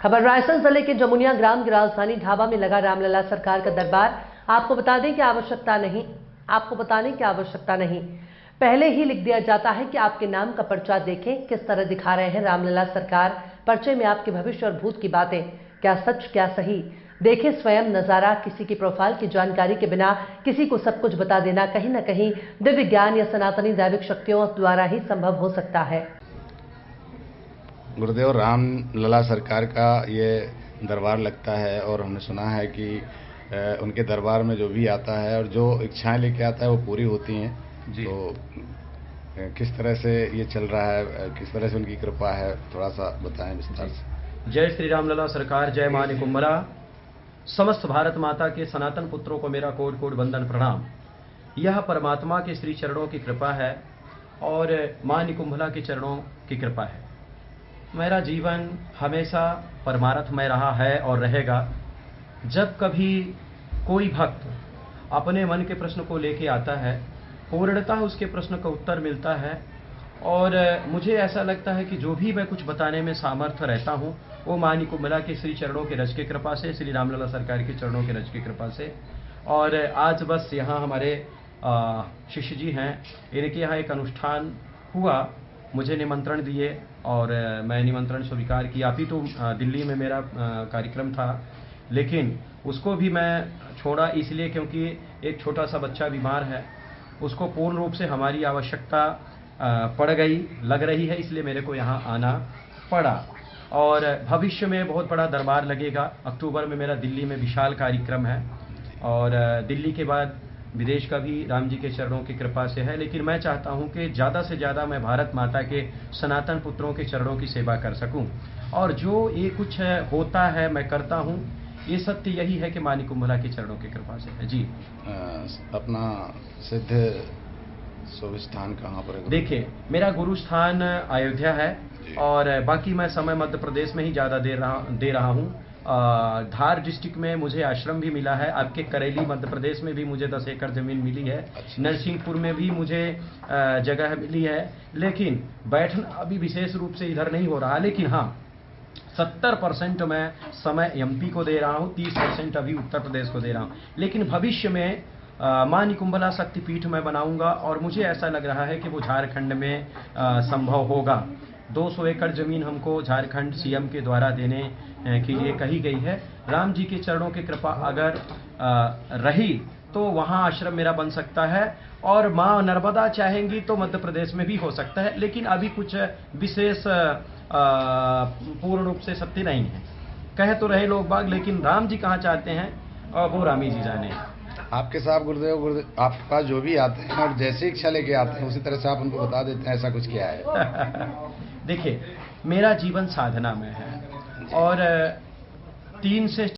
खबर रायसेन जिले के जमुनिया ग्राम की राजधानी ढाबा में लगा रामलला सरकार का दरबार। आपको बताने की आवश्यकता नहीं, पहले ही लिख दिया जाता है कि आपके नाम का पर्चा देखें। किस तरह दिखा रहे हैं रामलला सरकार। पर्चे में आपके भविष्य और भूत की बातें, क्या सच क्या सही, देखें स्वयं नजारा। किसी की प्रोफाइल की जानकारी के बिना किसी को सब कुछ बता देना कहीं न कहीं दिव्य ज्ञान या सनातनी दैविक शक्तियों द्वारा ही संभव हो सकता है। गुरुदेव रामलला सरकार का ये दरबार लगता है और हमने सुना है कि उनके दरबार में जो भी आता है और जो इच्छाएं लेके आता है वो पूरी होती हैं जी। तो किस तरह से ये चल रहा है, किस तरह से उनकी कृपा है, थोड़ा सा बताएं विस्तार से। जय श्री रामलला सरकार, जय मां निकुंभला। समस्त भारत माता के सनातन पुत्रों को मेरा कोटि कोटि वंदन प्रणाम। यह परमात्मा के श्री चरणों की कृपा है और मां निकुंभला के चरणों की कृपा है। मेरा जीवन हमेशा परमार्थमय रहा है और रहेगा। जब कभी कोई भक्त अपने मन के प्रश्न को लेके आता है, पूर्णतः उसके प्रश्न का उत्तर मिलता है और मुझे ऐसा लगता है कि जो भी मैं कुछ बताने में सामर्थ्य रहता हूँ वो मां निकुंभला के श्री चरणों के रज की कृपा से, श्री रामलला सरकार के चरणों के रज की कृपा से। और आज बस यहाँ हमारे शिष्य जी हैं, इनके यहाँ एक अनुष्ठान हुआ, मुझे निमंत्रण दिए और मैं निमंत्रण स्वीकार किया। अभी तो दिल्ली में मेरा कार्यक्रम था, लेकिन उसको भी मैं छोड़ा इसलिए क्योंकि एक छोटा सा बच्चा बीमार है, उसको पूर्ण रूप से हमारी आवश्यकता पड़ गई, लग रही है, इसलिए मेरे को यहाँ आना पड़ा। और भविष्य में बहुत बड़ा दरबार लगेगा। अक्टूबर में मेरा दिल्ली में विशाल कार्यक्रम है और दिल्ली के बाद विदेश का भी राम जी के चरणों की कृपा से है। लेकिन मैं चाहता हूं कि ज़्यादा से ज़्यादा मैं भारत माता के सनातन पुत्रों के चरणों की सेवा कर सकूं और जो ये कुछ होता है मैं करता हूं, ये सत्य यही है कि मां निकुंभला के चरणों की कृपा से है जी। अपना सिद्ध शुभ स्थान कहाँ पर है? देखिए, मेरा गुरु स्थान अयोध्या है और बाकी मैं समय मध्य प्रदेश में ही ज़्यादा दे रहा हूँ। धार डिस्ट्रिक्ट में मुझे आश्रम भी मिला है, आपके करेली मध्य प्रदेश में भी मुझे 10 एकड़ जमीन मिली है, नरसिंहपुर में भी मुझे जगह मिली है। लेकिन बैठना अभी विशेष रूप से इधर नहीं हो रहा, लेकिन हाँ 70% मैं समय एमपी को दे रहा हूँ, 30% अभी उत्तर प्रदेश को दे रहा हूँ। लेकिन भविष्य में मां निकुंभला शक्तिपीठ में बनाऊंगा और मुझे ऐसा लग रहा है कि वो झारखंड में संभव होगा। 200 एकड़ जमीन हमको झारखंड सीएम के द्वारा देने के लिए कही गई है। राम जी के चरणों की कृपा अगर रही तो वहाँ आश्रम मेरा बन सकता है और माँ नर्मदा चाहेंगी तो मध्य प्रदेश में भी हो सकता है। लेकिन अभी कुछ विशेष पूर्ण रूप से सत्य नहीं है। कह तो रहे लोग बाग, लेकिन राम जी कहाँ चाहते हैं और वो रामी जी जाने। आपके साथ गुरुदेव आपके पास जो भी आते हैं और जैसी इच्छा लेके आते हैं उसी तरह से आप उनको बता देते हैं, ऐसा कुछ क्या है? देखिए, मेरा जीवन साधना में है और 3 से